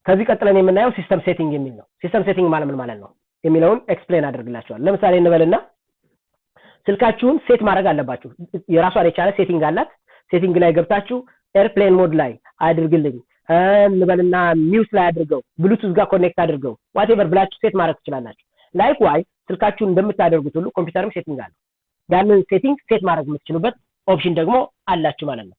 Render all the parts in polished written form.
ከዚህ ቀጥለን የምናየው ሲስተም ሴቲንግ የሚል ነው ሲስተም ሴቲንግ ማለት ነው የሚለውን ኤክስፕሌን አድርግላችኋል ለምሳሌ እንበልና ስልካችሁን ሴት ማድረግ አለባችሁ የራሷን የቻለ ሴቲንግ አላት ሴቲንግ ላይ ገብታችሁ ኤርፕሌን ሞድ ላይ አድርግልኝ እንበልና ሚውት ላይ አድርገው ብሉቱዝ ጋር ኮኔክት አድርገው ዋትኤቨር ብላችሁ ሴት ማድረግ ትችላላችሁ ላይክዋይዝ ስልካችሁን እንደምታደርጉት ሁሉ ኮምፒውተርም ሴቲንግ አለው ያንን ሴቲንግ ሴት ማድረግ የምትችሉበት ኦፕሽን ደግሞ አላችሁ ማለት ነው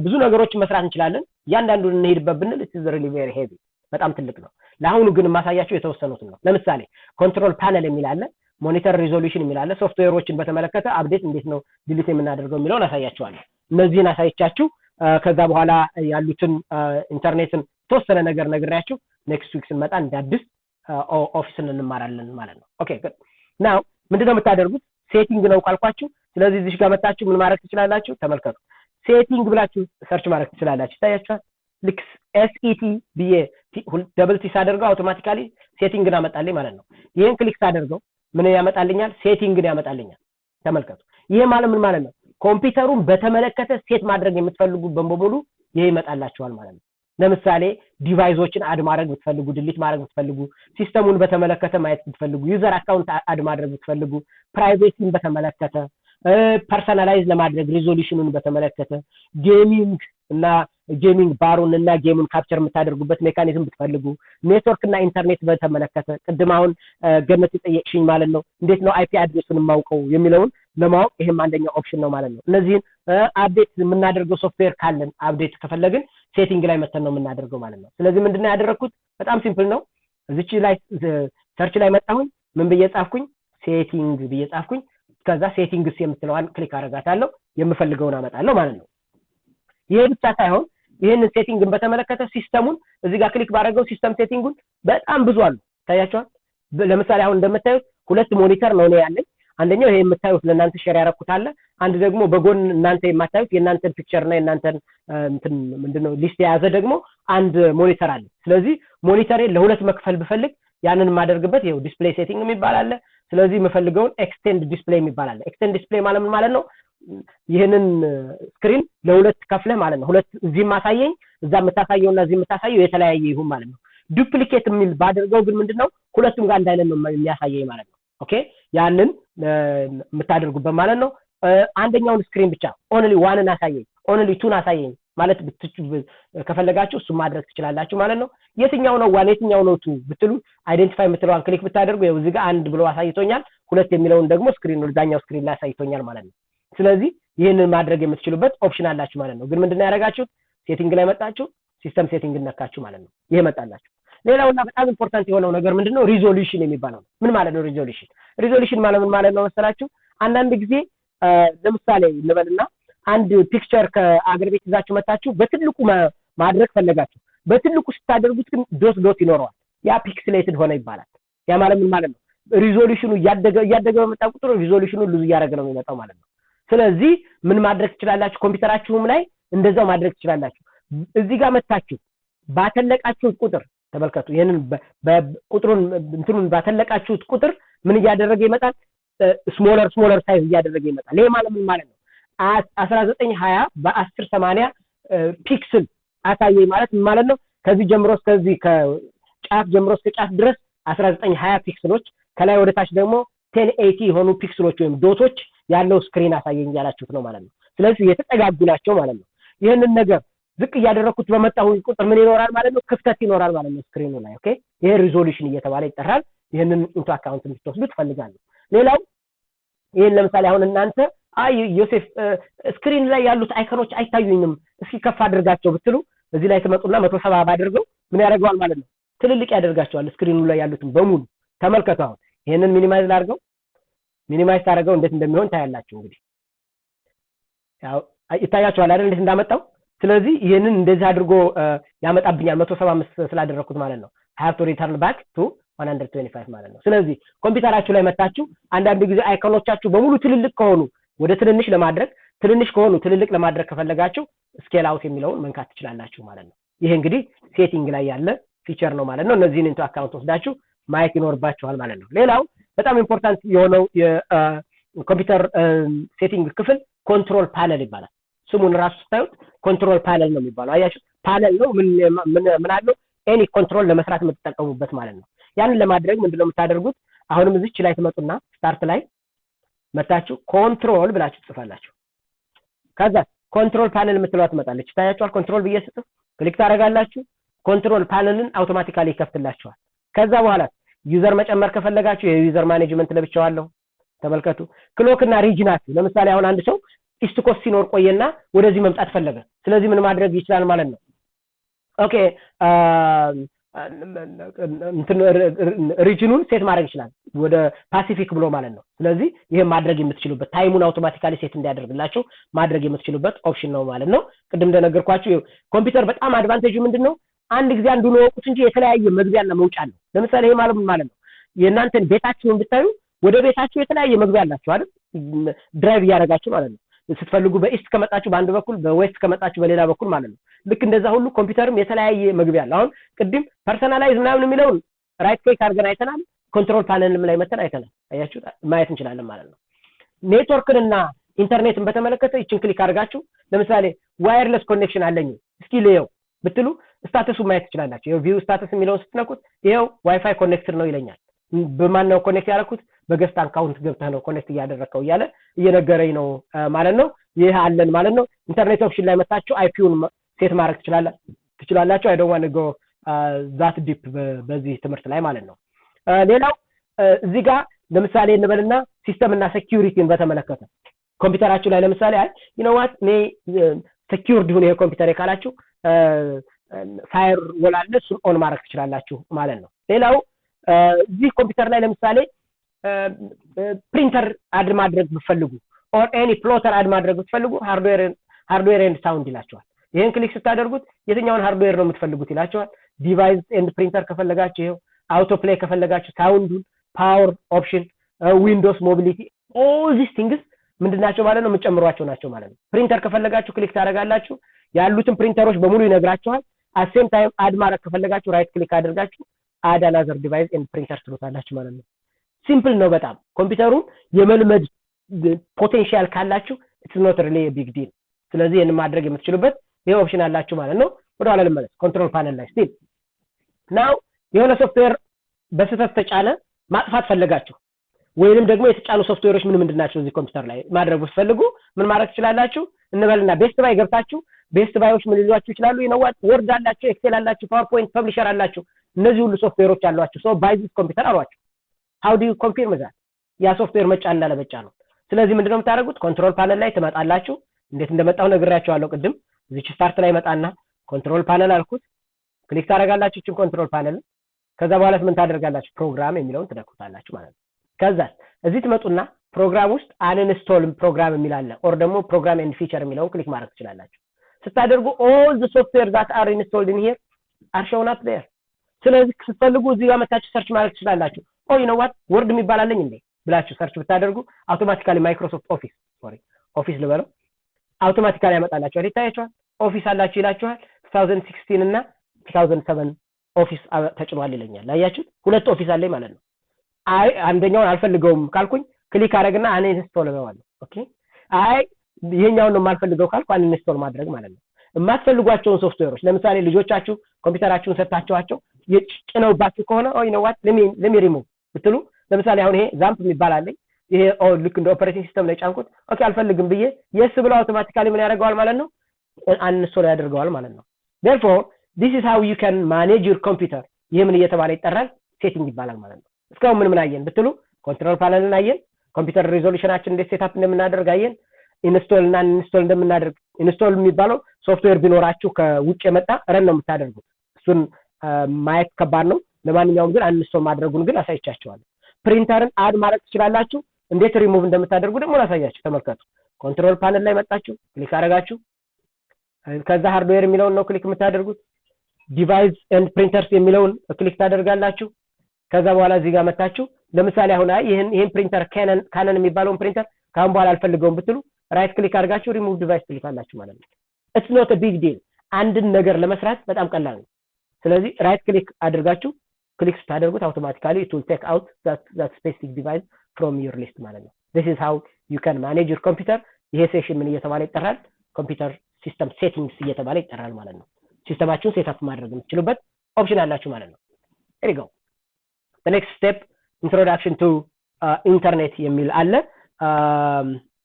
ብዙ ነገሮችን መስራት እንችላለን ያንዳንዱን እንሄድበት ብንል it is really very heavy በጣም ትልቅ ነው ለአሁኑ ግን ማሳያችሁ የተወሰኑትን ነው ለምሳሌ ኮንትሮል ፓነል የሚል አለ ሞኒተር ሪዞሉሽን የሚል አለ ሶፍትዌሮችን በተመለከተ አፕዴት እንዴት ነው ዲሊት የምናደርገው የሚለውን አሳያችኋለሁ እነዚህን አሳይቻችሁ ከዛ በኋላ ያሉትን ኢንተርኔትን ተወሰነ ነገር ነግሬያችሁ ኔክስት ዊክ ስንመጣ እንዳድስ ኦፊስን እንማራለን ማለት ነው ኦኬ ጉድ ናው ምንድነው የምታደርጉት ሴቲንግ ነው ካልኳችሁ ስለዚህ እዚህ ጋር መጣችሁ ምን ማድረግ ትችላላችሁ ተመልከቱ ሴቲንግ ብላችሁ ሰርች ማድረግ ትችላላችሁ ታያችኋል ልክ SET ብዬ ደብል ቲ ሳደርገው አውቶማቲካሊ ሴቲንግን አመጣልኝ ማለት ነው ይሄን ክሊክ ሳደርገው ምን ያመጣልኛል ሴቲንግን ያመጣልኛል ተመልከቱ ይሄ ምን ማለት ነው ኮምፒውተሩን በተመለከተ ሴት ማድረግ የምትፈልጉ በሙሉ ይሄ ይመጣላችኋል ማለት ነው ለምሳሌ ዲቫይሶችን አድ ማድረግ ብትፈልጉ ዲሊት ማድረግ ብትፈልጉ ሲስተሙን በተመለከተ ማየት ብትፈልጉ ዩዘር አካውንት አድ ማድረግ ብትፈልጉ ፕራይቬሲን በተመለከተ ፐርሰናላይዝ ለማድረግ ሪዞሉሽኑን በተመለከተ ጌሚንግ እና ጌሚንግ ባሩን እና ጌሙን ካፕቸር የምታደርጉበት ሜካኒዝም ብትፈልጉ ኔትወርክ እና ኢንተርኔት በተመለከተ ቅድማውን ገነት ጠየቅሽኝ ማለት ነው እንዴት ነው አይፒ አድሬሱን ማውቀው የሚለውን ለማወቅ ይሄም አንደኛው ኦፕሽን ነው ማለት ነው እነዚህን አፕዴት የምናደርገው ሶፍትዌር ካለን አፕዴት ከፈለግን ሴቲንግ ላይ መተን ነው የምናደርገው ማለት ነው ስለዚህ ምንድነው ያደረኩት በጣም ሲምፕል ነው እዚች ላይ ሰርች ላይ መጣሁኝ ምን ብዬ ጻፍኩኝ ሴቲንግ ብዬ ጻፍኩኝ ከዛ ሴቲንግስ የምትለዋን ክሊክ አደርጋታለሁ የምፈልገውን አመጣለሁ ማለት ነው ይሄ ብቻ ሳይሆን ይሄንን ሴቲንግን በተመለከተ ሲስተሙን እዚህ ጋር ክሊክ ባደረገው ሲስተም ሴቲንጉን በጣም ብዙ አሉ ታያችኋል ለምሳሌ አሁን እንደምታዩት ሁለት ሞኒተር ነው ያለኝ አንደኛው ይሄ የምታዩት ለእናንተ ሼር ያደረኩት አለ አንድ ደግሞ በጎን እናንተ የማታዩት የእናንተን ፒክቸር እና የእናንተን ምንድነው ሊስት የያዘ ደግሞ አንድ ሞኒተር አለ ስለዚህ ሞኒተሬ ለሁለት መክፈል ብፈልግ ያንን ማደርግበት ይሄው ዲስፕሌይ ሴቲንግ የሚባል አለ ስለዚህ የምፈልገውን ኤክስቴንድ ዲስፕሌይ የሚባል አለ ኤክስቴንድ ዲስፕሌይ ማለት ነው ይሄንን ስክሪን ለሁለት ከፍለ ማለት ነው ሁለት እዚህ ማሳየኝ እዛ መታሳየውና እዚህ መታሳየው የተለያየ ይሁን ማለት ነው ዱፕሊኬት የሚል ባደርገው ግን ምንድነው ሁለቱም ጋር እንዳይለን ነው የሚያሳየኝ ማለት ነው ኦኬ ያንን የምታደርጉበት ማለት ነው አንደኛውን ስክሪን ብቻ ኦንሊ ዋንን አሳየኝ ኦንሊ ቱን አሳየኝ ማለት ከፈለጋችሁ እሱ ማድረግ ትችላላችሁ ማለት ነው የትኛው ነው ዋን የትኛው ነው ቱ ብትሉ አይደንቲፋይ የምትለዋን ክሊክ ብታደርጉ ያው እዚህ ጋር አንድ ብሎ አሳይቶኛል ሁለት የሚለውን ደግሞ ስክሪን ወደኛው ስክሪን ላይ አሳይቶኛል ማለት ነው ስለዚህ ይሄንን ማድረግ የምትችሉበት ኦፕሽን አላችሁ ማለት ነው ግን ምንድነው ያደረጋችሁት ሴቲንግ ላይ መጣችሁ ሲስተም ሴቲንግ ነካችሁ ማለት ነው ይሄ መጣላችሁ ሌላውና በጣም ኢምፖርታንት የሆነው ነገር ምንድነው ሪዞሉሽን የሚባለው ምን ማለት ነው ሪዞሉሽን ማለት ነው መሰላችሁ አንዳንድ ጊዜ ለምሳሌ እንበልና አንድ ፒክቸር ከአገር ቤት ይዛችሁ መጣችሁ በትልቁ ማድረግ ፈለጋችሁ በትልቁ ስታደርጉት ግን ዶት ይኖረዋል ያ ፒክስሌትድ ሆነ ይባላል ያ ምን ማለት ነው ሪዞሉሽኑ ያደገ በመጣ ቁጥር ሪዞሉሽኑ ሉዝ ያደረገ ነው የሚመጣው ማለት ነው ስለዚህ ምን ማድረግ ትችላላችሁ ኮምፒውተራችሁም ላይ እንደዛው ማድረግ ትችላላችሁ እዚህ ጋር መጣችሁ ባተለቃችሁት ቁጥር ተመልከቱ ይሄንን በቁጥሩን እንትኑን ባተለቃችሁት ቁጥር ምን ያደረገ ይመጣል ስሞለር ሳይዝ ያደረገ ይመጣል ይሄ ምን ማለት ነው 1920 በ1080 ፒክስል አሳየኝ ማለት ነው ከዚህ ጀምሮ እስከዚህ ከጫፍ ጀምሮ እስከ ጫፍ ድረስ 1920 ፒክስሎች ከላይ ወደ ታች ደግሞ 1080 የሆኑ ፒክስሎች ወይም ዶቶች ያለው ስክሪን አሳየኝ ያላችሁት ነው ማለት ነው ስለዚህ የተጠጋጉ ናቸው ማለት ነው ይሄንን ነገር ዝቅ ያደረኩት በመጣው ቁጥር ምን ይኖራል ማለት ነው ክፍተት ይኖራል ማለት ነው ስክሪኑ ላይ ኦኬ ይሄ ሪዞሉሽን እየተባለ ይጠራል ይሄንን ኢንቱ አካውንት እንድትወስዱ ትፈልጋለሁ ሌላው ይሄን ለምሳሌ አሁን እናንተ ዮሴፍ ስክሪን ላይ ያሉት አይኮኖች አይታዩኝም እስኪ ከፍ አድርጋቸው ብትሉ እዚህ ላይ ተመጡና 170 ባደርገው ምን ያደርጋል ማለት ነው ትልልቅ ያደርጋቸዋል ስክሪኑ ላይ ያሉትን በሙሉ ተመልከቱ አሁን ይሄንን ሚኒማይዝ አድርገው ሚኒማይዝ ታደርገው እንዴት እንደሚሆን ታያላችሁ እንግዲህ ያው ይታያችኋል አይደል እንዴት እንዳመጣው ስለዚህ ይሄንን እንደዚህ አድርጎ ያመጣብኛል 175 ስላደረኩት ማለት ነው I have to return back to 125 ማለት ነው ስለዚህ ኮምፒውተራችሁ ላይ መጣችሁ አንዳንድ ጊዜ አይኮኖቻችሁ በሙሉ ትልልቅ ከሆኑ ወደ ትንንሽ ለማድረግ ትንንሽ ከሆኑ ትልልቅ ለማድረግ ከፈለጋችሁ ስኬል አውት የሚለውን መንካት ትችላላችሁ ማለት ነው ይሄ እንግዲህ ሴቲንግ ላይ ያለ ፊቸር ነው ማለት ነው እነዚህን ኢንቱ አካውንት ወስዳችሁ ማየት ይኖርባችኋል ማለት ነው ሌላው በጣም ኢምፖርታንት የሆነው የኮምፒውተር ሴቲንግ ክፍል ኮንትሮል ፓነል ይባላል ስሙን ራሱ ስታዩት ኮንትሮል ፓነል ነው የሚባለው አያችሁ ፓነል ነው ምን አለው ኤኒ ኮንትሮል ለመስራት የምትጠቀሙበት ማለት ነው። ያንን ለማድረግ ምንድነው የምታደርጉት? አሁንም እዚች ላይ ትመጡና ስታርት ላይ መታችሁ ኮንትሮል ብላችሁ ትጽፋላችሁ። ከዛ ኮንትሮል ፓነል የምትለዋ ትመጣለች። ታያችኋል። ኮንትሮል ብዬ ስጽፍ ክሊክ ታደርጋላችሁ። ኮንትሮል ፓነልን አውቶማቲካሊ ይከፍትላችኋል። ከዛ በኋላ ዩዘር መጨመር ከፈለጋችሁ የዩዘር ማኔጅመንት ለብቻው አለው። ተመልከቱ። ክሎክ እና ሪጅናችሁ ለምሳሌ አሁን አንድ ሰው ኢስት ኮስት ሲኖር ቆየና ወደዚህ መምጣት ፈለገ። ስለዚህ ምን ማድረግ ይችላል ማለት ነው? ኦኬ ሪጅኑን ሴት ማድረግ ይችላል ወደ ፓሲፊክ ብሎ ማለት ነው። ስለዚህ ይሄ ማድረግ የምትችሉበት ታይሙን አውቶማቲካሊ ሴት እንዲያደርግላችሁ ማድረግ የምትችሉበት ኦፕሽን ነው ማለት ነው። ቅድም እንደነገርኳችሁ ኮምፒውተር በጣም አድቫንቴጁ ምንድነው? አንድ ጊዜ አንዱን ወቁት እንጂ የተለያየ መግቢያና መውጫ አለው። ለምሳሌ ይሄ ማለት ምን ማለት ነው? የእናንተን ቤታችሁን ብታዩ ወደ ቤታችሁ የተለያየ መግቢያ አላችሁ አይደል? ድራይቭ ያደርጋችሁ ማለት ነው። ስትፈልጉ በኢስት ከመጣችሁ በአንድ በኩል በዌስት ከመጣችሁ በሌላ በኩል ማለት ነው። ልክ እንደዛ ሁሉ ኮምፒውተርም የተለያየ መግቢያ አለ። አሁን ቅድም ፐርሰናላይዝ ምናምን የሚለውን ራይት ክሊክ አድርገን አይተናል። ኮንትሮል ፓነልም ላይ መተን አይተናል። አያችሁ ማየት እንችላለን ማለት ነው። ኔትወርክንና ኢንተርኔትን በተመለከተ ይችን ክሊክ አድርጋችሁ ለምሳሌ ዋየርለስ ኮኔክሽን አለኝ እስኪ ልየው ብትሉ ስታተሱ ማየት ትችላላችሁ። ይሄው ቪው ስታተስ የሚለውን ስትነኩት ይሄው ዋይፋይ ኮኔክትድ ነው ይለኛል። በማን ነው ኮኔክት ያደረኩት? በገስት አካውንት ገብተህ ነው ኮኔክት እያደረከው እያለ እየነገረኝ ነው ማለት ነው። ይሄ አለን ማለት ነው። ኢንተርኔት ኦፕሽን ላይ መጣችሁ አይፒውን ሴት ማድረግ ትችላላችሁ። አይ ዶንት ዋንት ቱ ጎ ዛት ዲፕ በዚህ ትምህርት ላይ ማለት ነው። ሌላው እዚህ ጋር ለምሳሌ እንበልና ሲስተም እና ሴኩሪቲን በተመለከተ ኮምፒውተራችሁ ላይ ለምሳሌ አይ ዩ ኖ ዋት ኔ ሴኩርድ ይሁን ይሄ ኮምፒውተር ካላችሁ ፋየር ወል አለ እሱን ኦን ማድረግ ትችላላችሁ ማለት ነው። ሌላው እዚህ ኮምፒውተር ላይ ለምሳሌ ፕሪንተር አድ ማድረግ ብትፈልጉ ኦር ኤኒ ፕሎተር አድ ማድረግ ብትፈልጉ ሃርድዌር ኤንድ ሳውንድ ይላችኋል። ይሄን ክሊክ ስታደርጉት የትኛውን ሃርድዌር ነው የምትፈልጉት ይላችኋል። ዲቫይስ ኤንድ ፕሪንተር ከፈለጋችሁ ይሄው፣ አውቶ ፕሌይ ከፈለጋችሁ ሳውንዱን፣ ፓወር ኦፕሽን፣ ዊንዶውስ ሞቢሊቲ ኦል ዚስ ቲንግስ ምንድናቸው ማለት ነው? የምትጨምሯቸው ናቸው ማለት ነው። ፕሪንተር ከፈለጋችሁ ክሊክ ታደርጋላችሁ። ያሉትን ፕሪንተሮች በሙሉ ይነግራችኋል። አሴም ታይም አድ ማድረግ ከፈለጋችሁ ራይት ክሊክ አድርጋችሁ አድ አናዘር ዲቫይስ ኤንድ ፕሪንተር ትሉታላችሁ ማለት ነው። ሲምፕል ነው በጣም። ኮምፒውተሩን የመልመድ ፖቴንሻል ካላችሁ ኢትስ ኖት ሪሊ ቢግ ዲል። ስለዚህ ይሄን ማድረግ የምትችሉበት ይሄ ኦፕሽን አላችሁ ማለት ነው። ወደ ኋላ ልመለስ። ኮንትሮል ፓነል ላይ ስቲል ናው የሆነ ሶፍትዌር በስህተት ተጫነ ማጥፋት ፈለጋችሁ ወይንም ደግሞ የተጫኑ ሶፍትዌሮች ምን ናቸው እዚህ ኮምፒውተር ላይ ማድረግ ብትፈልጉ ምን ማድረግ ትችላላችሁ? እንበልና ቤስት ባይ ገብታችሁ ቤስት ባዮች ምን ሊሏችሁ ይችላሉ? ይነዋት ወርድ አላችሁ፣ ኤክሴል አላችሁ፣ ፓወርፖይንት ፐብሊሸር አላችሁ። እነዚህ ሁሉ ሶፍትዌሮች አሏችሁ። ሶ ባይ ዚስ ኮምፒውተር አሏችሁ። how do you confirm that ያ ሶፍትዌር መጫን እንዳለመጫ ነው። ስለዚህ ምንድነው የምታደርጉት? ኮንትሮል ፓነል ላይ ትመጣላችሁ። እንዴት እንደመጣው ነግራችኋለሁ ቅድም። እዚች ስታርት ላይ መጣና ኮንትሮል ፓነል አልኩት። ክሊክ ታደርጋላችሁ እቺን ኮንትሮል ፓነል። ከዛ በኋላ ምን ታደርጋላችሁ? ፕሮግራም የሚለውን ትነኩታላችሁ ማለት ነው። ከዛ እዚህ ትመጡና ፕሮግራም ውስጥ አንኢንስቶል ፕሮግራም የሚል አለ ኦር ደግሞ ፕሮግራም ኤንድ ፊቸር የሚለውን ክሊክ ማድረግ ትችላላችሁ። ስታደርጉ all the software that are installed in here are shown up there። ስለዚህ ስትፈልጉ እዚህ ጋር መታችሁ ሰርች ማድረግ ትችላላችሁ። ኦ ዩ ኖ ዋት ወርድ የሚባል አለኝ እንዴ ብላችሁ ሰርች ብታደርጉ አውቶማቲካሊ ማይክሮሶፍት ኦፊስ ልበለው አውቶማቲካሊ ያመጣላችኋል። ይታያችኋል። ኦፊስ አላችሁ ይላችኋል። 2016 እና 2007 ኦፊስ ተጭኗል ይለኛል። አያችሁ ሁለት ኦፊስ አለኝ ማለት ነው። አይ አንደኛውን አልፈልገውም ካልኩኝ ክሊክ አደረግና አንኢንስቶል እለዋለሁ። ኦኬ አይ ይሄኛውን ነው የማልፈልገው ካልኩ አንኢንስቶል ማድረግ ማለት ነው። የማትፈልጓቸውን ሶፍትዌሮች ለምሳሌ ልጆቻችሁ ኮምፒውተራችሁን ሰጣችኋቸው የጭነውባችሁ ከሆነ ኦ ዩ ኖ ዋት ለሚ ሪሙቭ ብትሉ ለምሳሌ አሁን ይሄ ዛምፕ የሚባል አለኝ። ይሄ ልክ እንደ ኦፐሬቲንግ ሲስተም ላይ ጫንኩት። ኦኬ አልፈልግም ብዬ የስ ብለው አውቶማቲካሊ ምን ያደርገዋል ማለት ነው? አንኢንስቶል ያደርገዋል ማለት ነው። therefore this is how you can manage your computer። ይሄ ምን እየተባለ ይጠራል? ሴቲንግ ይባላል ማለት ነው። እስካሁን ምን አየን ብትሉ ኮንትሮል ፓነልን አየን። ኮምፒውተር ሪዞሉሽናችን እንዴት ሴትአፕ እንደምናደርግ አየን። ኢንስቶል እና ኢንስቶል እንደምናደርግ ኢንስቶል የሚባለው ሶፍትዌር ቢኖራችሁ ከውጭ የመጣ ረን ነው የምታደርጉት። እሱን ማየት ከባድ ነው። ለማንኛውም ግን አንኢንስቶል ማድረጉን ግን አሳይቻችኋለሁ። ፕሪንተርን አድ ማድረግ ትችላላችሁ። እንዴት ሪሙቭ እንደምታደርጉ ደግሞ ላሳያችሁ። ተመልከቱ። ኮንትሮል ፓነል ላይ መጣችሁ ክሊክ አደረጋችሁ። ከዛ ሃርድዌር የሚለውን ነው ክሊክ የምታደርጉት። ዲቫይስ ኤንድ ፕሪንተርስ የሚለውን ክሊክ ታደርጋላችሁ። ከዛ በኋላ እዚህ ጋር መጣችሁ ለምሳሌ አሁን ይሄን ፕሪንተር ካነን የሚባለውን ፕሪንተር ካሁን በኋላ አልፈልገውም ብትሉ ራይት ክሊክ አድርጋችሁ ሪሙቭ ዲቫይስ ትልካላችሁ ማለት ነው። ኢትስ ኖት አ ቢግ ዲል። አንድን ነገር ለመስራት በጣም ቀላል ነው። ስለዚህ ራይት ክሊክ አድርጋችሁ ክሊክ ስታደርጉት አውቶማቲካሊ it will take out that specific device from your list ማለት ነው። this is how you can manage your computer። ይሄ ሴሽን ምን እየተባለ ይጠራል? ኮምፒውተር ሲስተም ሴቲንግስ እየተባለ ይጠራል ማለት ነው። ሲስተማችሁን ሴትአፕ ማድረግ የምትችሉበት ኦፕሽን አላችሁ ማለት ነው። here you go the next step introduction to internet የሚል አለ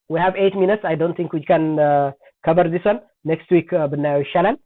we have 8 minutes I don't think we can cover this one next week ብናየው ይሻላል